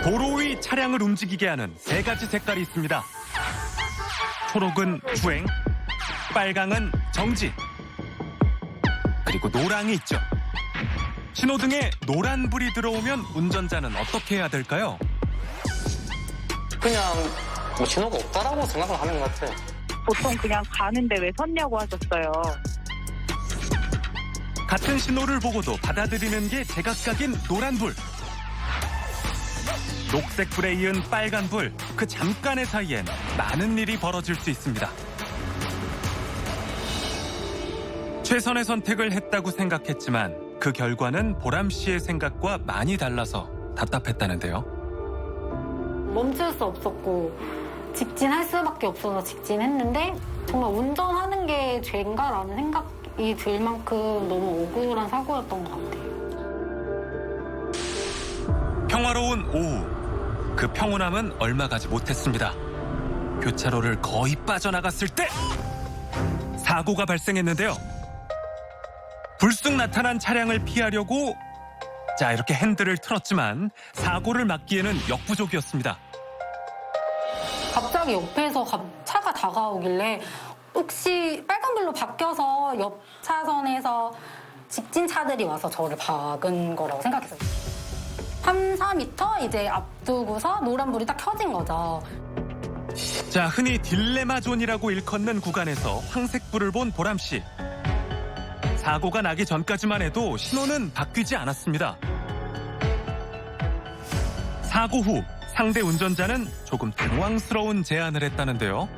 도로 위 차량을 움직이게 하는 세 가지 색깔이 있습니다. 초록은 주행, 빨강은 정지, 그리고 노랑이 있죠. 신호등에 노란불이 들어오면 운전자는 어떻게 해야 될까요? 그냥 뭐 신호가 없다라고 생각을 하는 것 같아요. 보통 그냥 가는데 왜 섰냐고 하셨어요. 같은 신호를 보고도 받아들이는 게 제각각인 노란불. 녹색불에 이은 빨간불, 그 잠깐의 사이엔 많은 일이 벌어질 수 있습니다. 최선의 선택을 했다고 생각했지만 그 결과는 보람 씨의 생각과 많이 달라서 답답했다는데요. 멈출 수 없었고 직진할 수밖에 없어서 직진했는데 정말 운전하는 게 죄인가라는 생각이 들 만큼 너무 억울한 사고였던 것 같아요. 평화로운 오후. 그 평온함은 얼마 가지 못했습니다. 교차로를 거의 빠져나갔을 때 사고가 발생했는데요. 불쑥 나타난 차량을 피하려고 이렇게 핸들을 틀었지만 사고를 막기에는 역부족이었습니다. 갑자기 옆에서 차가 다가오길래 혹시 빨간불로 바뀌어서 옆 차선에서 직진 차들이 와서 저를 박은 거라고 생각했어요. 3, 4m 이제 앞두고서 노란불이 딱 켜진 거죠. 흔히 딜레마 존이라고 일컫는 구간에서 황색불을 본 보람 씨. 사고가 나기 전까지만 해도 신호는 바뀌지 않았습니다. 사고 후 상대 운전자는 조금 당황스러운 제안을 했다는데요.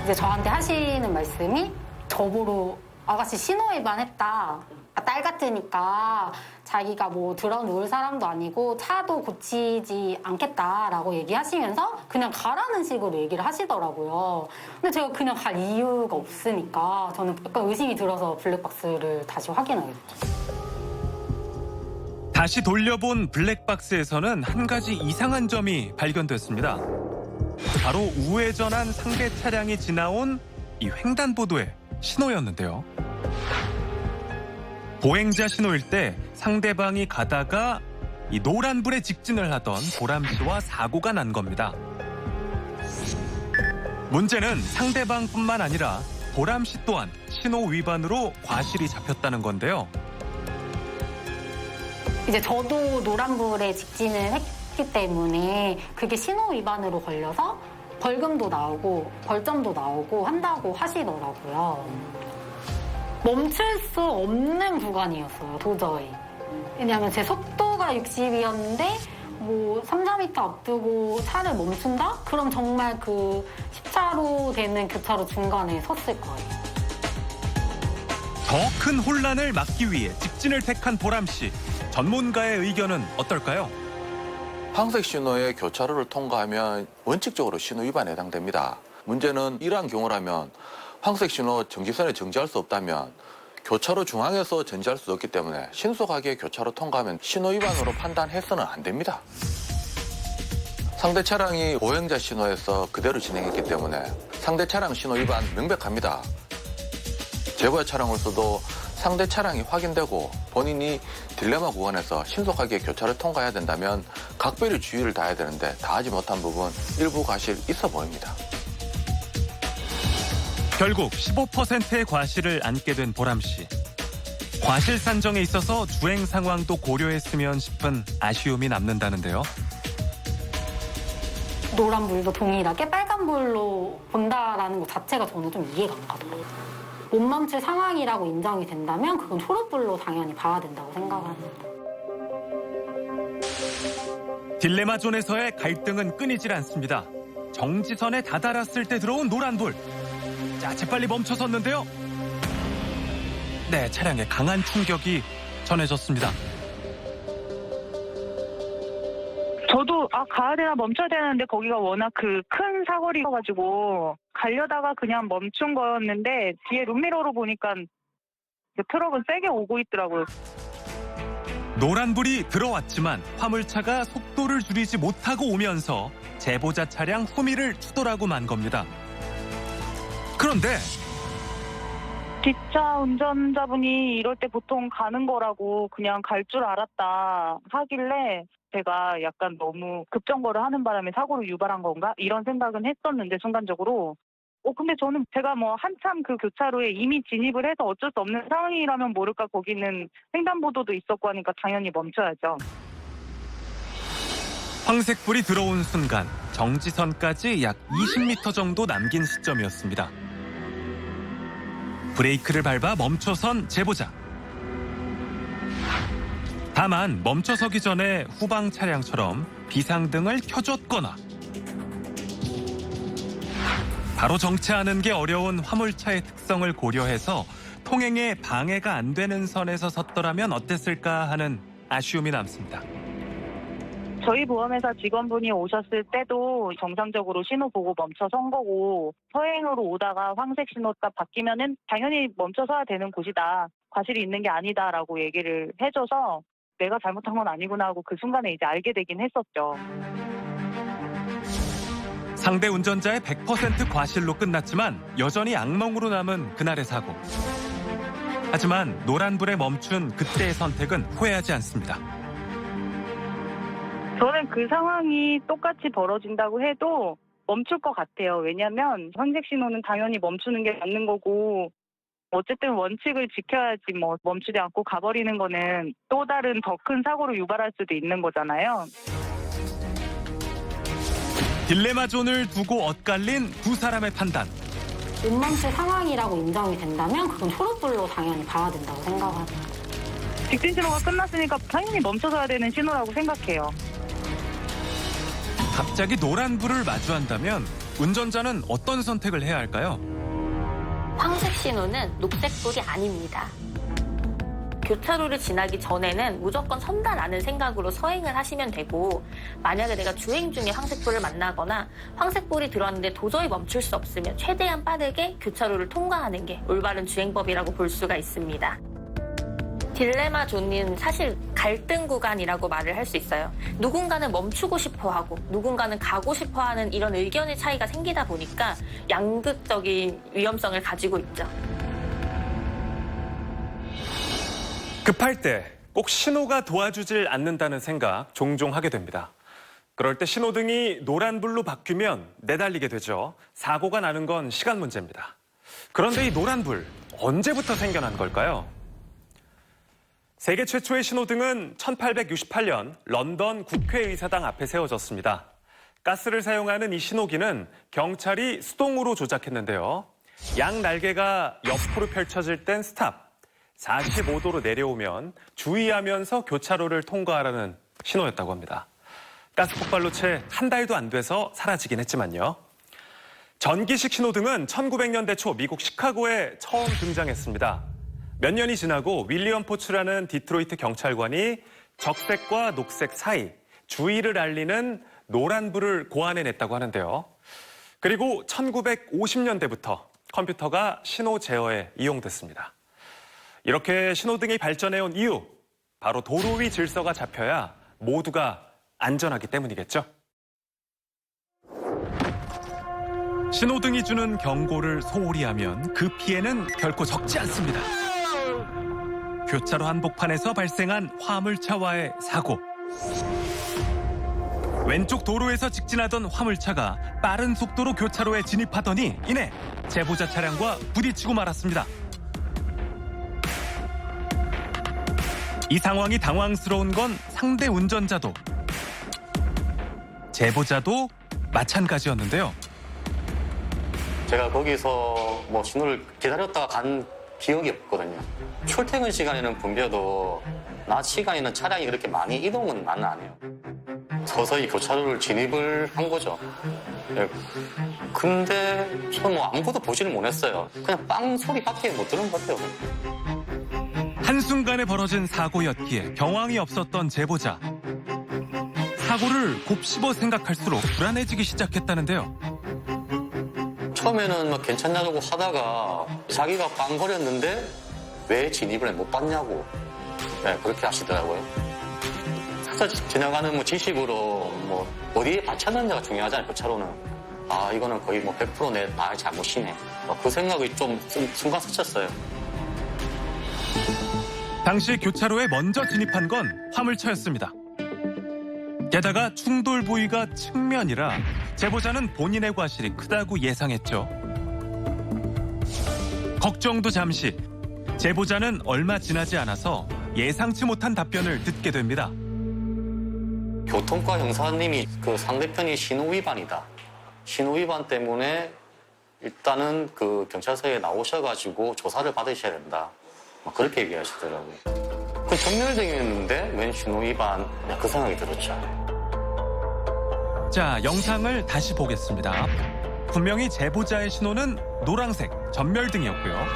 이제 저한테 하시는 말씀이 저보러 아가씨 신호 위반했다. 딸 같으니까 자기가 뭐 들어놓을 사람도 아니고 차도 고치지 않겠다라고 얘기하시면서 그냥 가라는 식으로 얘기를 하시더라고요. 근데 제가 그냥 갈 이유가 없으니까 저는 약간 의심이 들어서 블랙박스를 다시 확인하게 됐죠. 다시 돌려본 블랙박스에서는 한 가지 이상한 점이 발견됐습니다. 바로 우회전한 상대 차량이 지나온 이 횡단보도의 신호였는데요. 보행자 신호일 때 상대방이 가다가 이 노란불에 직진을 하던 보람 씨와 사고가 난 겁니다. 문제는 상대방뿐만 아니라 보람 씨 또한 신호 위반으로 과실이 잡혔다는 건데요. 이제 저도 노란불에 직진을 했기 때문에 그게 신호 위반으로 걸려서 벌금도 나오고 벌점도 나오고 한다고 하시더라고요. 멈출 수 없는 구간이었어요, 도저히. 왜냐하면 제 속도가 60이었는데 뭐 3, 4m 앞두고 차를 멈춘다? 그럼 정말 그 10차로 되는 교차로 중간에 섰을 거예요. 더 큰 혼란을 막기 위해 직진을 택한 보람 씨. 전문가의 의견은 어떨까요? 황색 신호의 교차로를 통과하면 원칙적으로 신호 위반에 해당됩니다. 문제는 이러한 경우라면 황색 신호 정지선에 정지할 수 없다면 교차로 중앙에서 정지할 수 없기 때문에 신속하게 교차로 통과하면 신호 위반으로 판단해서는 안 됩니다. 상대 차량이 보행자 신호에서 그대로 진행했기 때문에 상대 차량 신호 위반 명백합니다. 제보의 차량으로서도 상대 차량이 확인되고 본인이 딜레마 구간에서 신속하게 교차를 통과해야 된다면 각별히 주의를 다해야 되는데 다하지 못한 부분 일부 과실 있어 보입니다. 결국 15%의 과실을 안게 된 보람 씨. 과실 산정에 있어서 주행 상황도 고려했으면 싶은 아쉬움이 남는다는데요. 노란불도 동일하게 빨간불로 본다라는 것 자체가 저는 좀 이해가 안 가더라고요. 못 멈출 상황이라고 인정이 된다면 그건 초록불로 당연히 봐야 된다고 생각합니다. 딜레마 존에서의 갈등은 끊이질 않습니다. 정지선에 다다랐을 때 들어온 노란불. 재빨리 멈춰섰는데요. 차량에 강한 충격이 전해졌습니다. 저도 가야 되나 멈춰야 되는데 거기가 워낙 그 큰 사거리여가지고 가려다가 그냥 멈춘 거였는데 뒤에 룸미러로 보니까 그 트럭은 세게 오고 있더라고요. 노란불이 들어왔지만 화물차가 속도를 줄이지 못하고 오면서 제보자 차량 후미를 추돌하고 만 겁니다. 그런데 뒷차 운전자분이 이럴 때 보통 가는 거라고 그냥 갈 줄 알았다 하길래 제가 약간 너무 급정거를 하는 바람에 사고를 유발한 건가? 이런 생각은 했었는데 순간적으로. 근데 저는 제가 뭐 한참 그 교차로에 이미 진입을 해서 어쩔 수 없는 상황이라면 모를까 거기는 횡단보도도 있었고 하니까 당연히 멈춰야죠. 황색불이 들어온 순간 정지선까지 약 20m 정도 남긴 시점이었습니다. 브레이크를 밟아 멈춰선 제보자. 다만 멈춰서기 전에 후방 차량처럼 비상등을 켜줬거나 바로 정체하는 게 어려운 화물차의 특성을 고려해서 통행에 방해가 안 되는 선에서 섰더라면 어땠을까 하는 아쉬움이 남습니다. 저희 보험회사 직원분이 오셨을 때도 정상적으로 신호 보고 멈춰 선 거고 서행으로 오다가 황색 신호 딱 바뀌면은 당연히 멈춰 서야 되는 곳이다. 과실이 있는 게 아니다라고 얘기를 해줘서 내가 잘못한 건 아니구나 하고 그 순간에 이제 알게 되긴 했었죠. 상대 운전자의 100% 과실로 끝났지만 여전히 악몽으로 남은 그날의 사고. 하지만 노란불에 멈춘 그때의 선택은 후회하지 않습니다. 저는 그 상황이 똑같이 벌어진다고 해도 멈출 것 같아요. 왜냐하면 황색 신호는 당연히 멈추는 게 맞는 거고 어쨌든 원칙을 지켜야지 뭐 멈추지 않고 가버리는 거는 또 다른 더 큰 사고를 유발할 수도 있는 거잖아요. 딜레마 존을 두고 엇갈린 두 사람의 판단. 못 멈출 상황이라고 인정이 된다면 그건 초록불로 당연히 봐야 된다고 생각합니다. 직진 신호가 끝났으니까 당연히 멈춰서야 되는 신호라고 생각해요. 갑자기 노란불을 마주한다면 운전자는 어떤 선택을 해야 할까요? 황색 신호는 녹색불이 아닙니다. 교차로를 지나기 전에는 무조건 선다라는 생각으로 서행을 하시면 되고 만약에 내가 주행 중에 황색불을 만나거나 황색불이 들어왔는데 도저히 멈출 수 없으면 최대한 빠르게 교차로를 통과하는 게 올바른 주행법이라고 볼 수가 있습니다. 딜레마 존은 사실 갈등 구간이라고 말을 할 수 있어요. 누군가는 멈추고 싶어하고 누군가는 가고 싶어하는 이런 의견의 차이가 생기다 보니까 양극적인 위험성을 가지고 있죠. 급할 때 꼭 신호가 도와주질 않는다는 생각 종종 하게 됩니다. 그럴 때 신호등이 노란불로 바뀌면 내달리게 되죠. 사고가 나는 건 시간 문제입니다. 그런데 이 노란불 언제부터 생겨난 걸까요? 세계 최초의 신호등은 1868년 런던 국회의사당 앞에 세워졌습니다. 가스를 사용하는 이 신호기는 경찰이 수동으로 조작했는데요. 양 날개가 옆으로 펼쳐질 땐 스탑, 45도로 내려오면 주의하면서 교차로를 통과하라는 신호였다고 합니다. 가스 폭발로 채 한 달도 안 돼서 사라지긴 했지만요. 전기식 신호등은 1900년대 초 미국 시카고에 처음 등장했습니다. 몇 년이 지나고 윌리엄 포츠라는 디트로이트 경찰관이 적색과 녹색 사이 주의를 알리는 노란불을 고안해냈다고 하는데요. 그리고 1950년대부터 컴퓨터가 신호 제어에 이용됐습니다. 이렇게 신호등이 발전해온 이유, 바로 도로 위 질서가 잡혀야 모두가 안전하기 때문이겠죠. 신호등이 주는 경고를 소홀히 하면 그 피해는 결코 적지 않습니다. 교차로 한복판에서 발생한 화물차와의 사고. 왼쪽 도로에서 직진하던 화물차가 빠른 속도로 교차로에 진입하더니 이내 제보자 차량과 부딪히고 말았습니다. 이 상황이 당황스러운 건 상대 운전자도 제보자도 마찬가지였는데요. 제가 거기서 뭐 신호를 기다렸다가 간 기억이 없거든요. 출퇴근 시간에는 붐벼도 낮 시간에는 차량이 그렇게 많이 이동은 나는 안 해요. 서서히 교차로를 진입을 한 거죠. 예. 근데 저는 뭐 아무것도 보지를 못했어요. 그냥 빵 소리밖에 못 들은 것 같아요. 한순간에 벌어진 사고였기에 경황이 없었던 제보자. 사고를 곱씹어 생각할수록 불안해지기 시작했다는데요. 처음에는 막 괜찮냐고 하다가 자기가 빵거렸는데 왜 진입을 못 봤냐고 네, 그렇게 하시더라고요. 스쳐 지나가는 뭐 지식으로 뭐 어디에 받쳤는지가 중요하잖아요. 그 차로는. 아 이거는 거의 뭐 100% 나의 잘못이네. 그 생각이 좀 순간 스쳤어요. 당시 교차로에 먼저 진입한 건 화물차였습니다. 게다가 충돌 부위가 측면이라 제보자는 본인의 과실이 크다고 예상했죠. 걱정도 잠시. 제보자는 얼마 지나지 않아서 예상치 못한 답변을 듣게 됩니다. 교통과 형사님이 그 상대편이 신호 위반이다. 신호 위반 때문에 일단은 그 경찰서에 나오셔가지고 조사를 받으셔야 된다. 막 그렇게 얘기하시더라고요. 그 전멸등이었는데 웬 신호 위반? 그 생각이 들었죠. 자, 영상을 다시 보겠습니다. 분명히 제보자의 신호는 노란색 전멸등이었고요.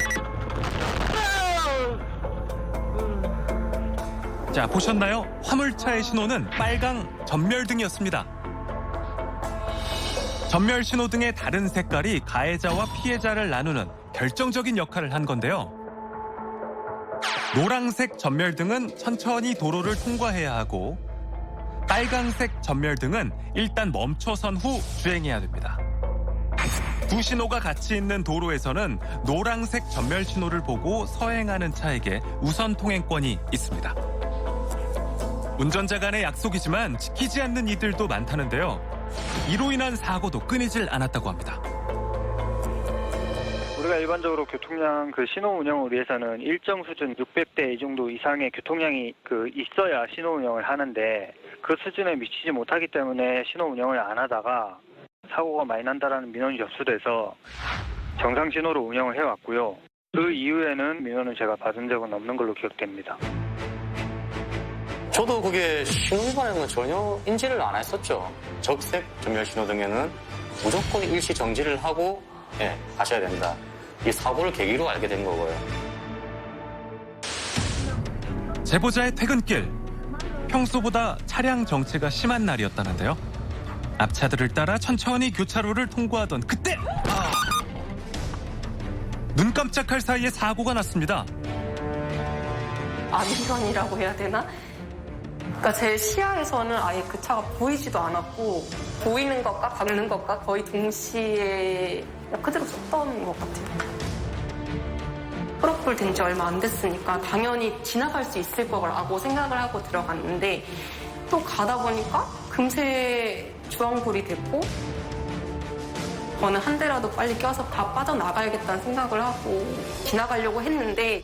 자, 보셨나요? 화물차의 신호는 빨강 전멸등이었습니다. 전멸 신호등의 다른 색깔이 가해자와 피해자를 나누는 결정적인 역할을 한 건데요. 노란색 전멸등은 천천히 도로를 통과해야 하고 빨강색 전멸등은 일단 멈춰선 후 주행해야 됩니다. 두 신호가 같이 있는 도로에서는 노란색 전멸 신호를 보고 서행하는 차에게 우선 통행권이 있습니다. 운전자 간의 약속이지만 지키지 않는 이들도 많다는데요. 이로 인한 사고도 끊이질 않았다고 합니다. 우리가 일반적으로 교통량 신호 운영을 위해서는 일정 수준 600대 이 정도 이상의 교통량이 있어야 신호 운영을 하는데 그 수준에 미치지 못하기 때문에 신호 운영을 안 하다가 사고가 많이 난다라는 민원이 접수돼서 정상 신호로 운영을 해왔고요. 그 이후에는 민원을 제가 받은 적은 없는 걸로 기억됩니다. 저도 그게 신호 위반인 건 전혀 인지를 안 했었죠. 적색 전멸 신호등에는 무조건 일시 정지를 하고 가셔야 된다. 이 사고를 계기로 알게 된 거고요. 제보자의 퇴근길. 평소보다 차량 정체가 심한 날이었다는데요. 앞차들을 따라 천천히 교차로를 통과하던 그때! 눈 깜짝할 사이에 사고가 났습니다. 아비런이라고 해야 되나? 그러니까 제 시야에서는 아예 그 차가 보이지도 않았고 보이는 것과 박는 것과 거의 동시에 그대로 섰던 것 같아요. 초록불 된 지 얼마 안 됐으니까 당연히 지나갈 수 있을 거라고 생각을 하고 들어갔는데 또 가다 보니까 금세 주황불이 됐고 저는 한 대라도 빨리 껴서 다 빠져나가야겠다는 생각을 하고 지나가려고 했는데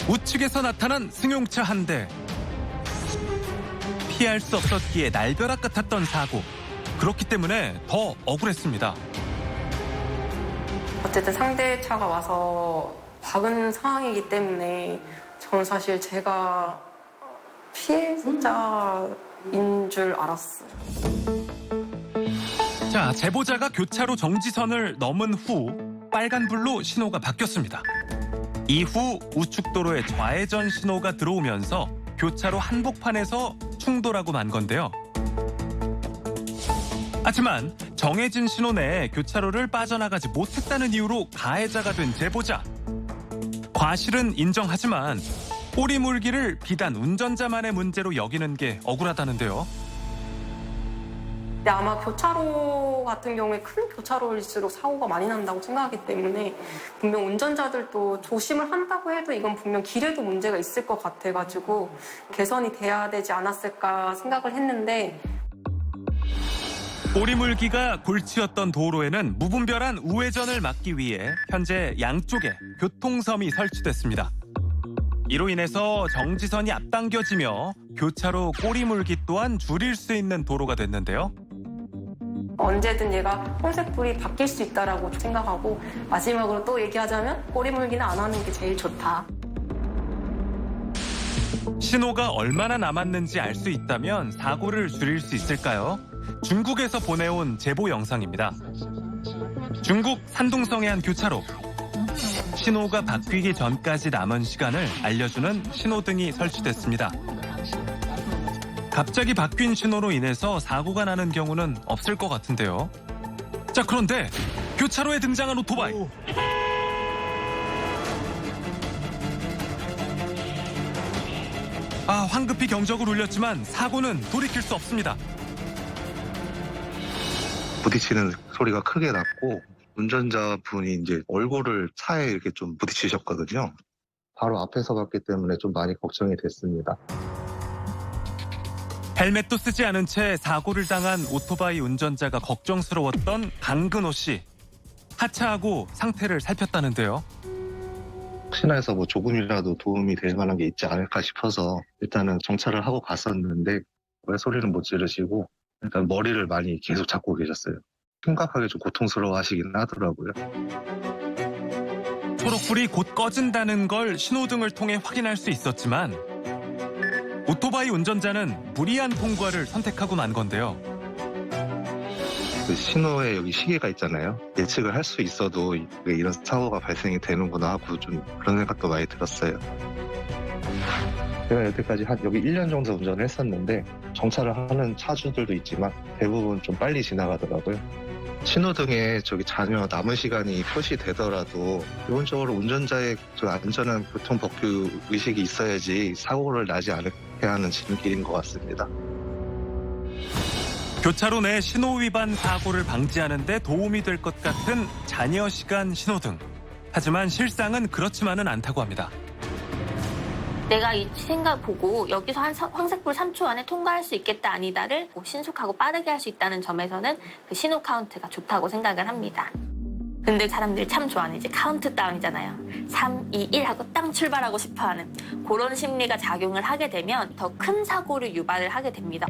우측에서 나타난 승용차 한 대. 피할 수 없었기에 날벼락 같았던 사고. 그렇기 때문에 더 억울했습니다. 어쨌든 상대 차가 와서 박은 상황이기 때문에 저는 사실 제가 피해자인 줄 알았어요. 자, 제보자가 교차로 정지선을 넘은 후 빨간불로 신호가 바뀌었습니다. 이후 우측도로에 좌회전 신호가 들어오면서 교차로 한복판에서 충돌하고 만 건데요. 하지만 정해진 신호 내에 교차로를 빠져나가지 못했다는 이유로 가해자가 된 제보자. 과실은 인정하지만 꼬리 물기를 비단 운전자만의 문제로 여기는 게 억울하다는데요. 근데 아마 교차로 같은 경우에 큰 교차로일수록 사고가 많이 난다고 생각하기 때문에 분명 운전자들도 조심을 한다고 해도 이건 분명 길에도 문제가 있을 것 같아가지고 개선이 돼야 되지 않았을까 생각을 했는데 꼬리물기가 골치였던 도로에는 무분별한 우회전을 막기 위해 현재 양쪽에 교통섬이 설치됐습니다. 이로 인해서 정지선이 앞당겨지며 교차로 꼬리물기 또한 줄일 수 있는 도로가 됐는데요. 언제든 얘가 홍색불이 바뀔 수 있다라고 생각하고 마지막으로 또 얘기하자면 꼬리물기는 안 하는 게 제일 좋다. 신호가 얼마나 남았는지 알 수 있다면 사고를 줄일 수 있을까요? 중국에서 보내온 제보 영상입니다. 중국 산둥성의 한 교차로. 신호가 바뀌기 전까지 남은 시간을 알려주는 신호등이 설치됐습니다. 갑자기 바뀐 신호로 인해서 사고가 나는 경우는 없을 것 같은데요. 자, 그런데 교차로에 등장한 오토바이. 황급히 경적을 울렸지만 사고는 돌이킬 수 없습니다. 부딪히는 소리가 크게 났고 운전자분이 이제 얼굴을 차에 이렇게 좀 부딪히셨거든요. 바로 앞에서 봤기 때문에 좀 많이 걱정이 됐습니다. 헬멧도 쓰지 않은 채 사고를 당한 오토바이 운전자가 걱정스러웠던 강근호 씨. 하차하고 상태를 살폈다는데요. 혹시나 해서 뭐 조금이라도 도움이 될 만한 게 있지 않을까 싶어서 일단은 정차를 하고 갔었는데 왜 소리는 못 지르시고 일단 머리를 많이 계속 잡고 계셨어요. 심각하게 좀 고통스러워 하시긴 하더라고요. 초록불이 곧 꺼진다는 걸 신호등을 통해 확인할 수 있었지만 오토바이 운전자는 무리한 통과를 선택하고 만 건데요. 그 신호에 여기 시계가 있잖아요. 예측을 할 수 있어도 이런 사고가 발생이 되는구나 하고 좀 그런 생각도 많이 들었어요. 제가 여태까지 여기 1년 정도 운전을 했었는데 정차를 하는 차주들도 있지만 대부분 좀 빨리 지나가더라고요. 신호등에 전혀 남은 시간이 표시되더라도 기본적으로 운전자의 안전한 교통법규 의식이 있어야지 사고를 나지 않게 하는 지름길인 것 같습니다. 교차로 내 신호 위반 사고를 방지하는 데 도움이 될 것 같은 자녀 시간 신호등. 하지만 실상은 그렇지만은 않다고 합니다. 내가 이 생각 보고 여기서 한 황색불 3초 안에 통과할 수 있겠다 아니다를 신속하고 빠르게 할 수 있다는 점에서는 그 신호 카운트가 좋다고 생각을 합니다. 근데 사람들이 참 좋아하는 이제 카운트다운이잖아요. 3, 2, 1 하고 땅 출발하고 싶어하는 그런 심리가 작용을 하게 되면 더 큰 사고를 유발을 하게 됩니다.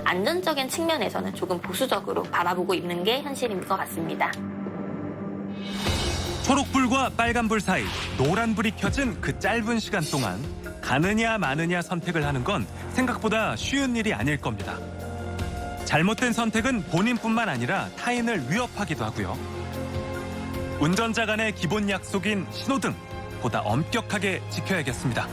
안전적인 측면에서는 조금 보수적으로 바라보고 있는 게 현실인 것 같습니다. 초록불과 빨간불 사이 노란불이 켜진 그 짧은 시간 동안 가느냐 마느냐 선택을 하는 건 생각보다 쉬운 일이 아닐 겁니다. 잘못된 선택은 본인뿐만 아니라 타인을 위협하기도 하고요. 운전자 간의 기본 약속인 신호등 보다 엄격하게 지켜야겠습니다.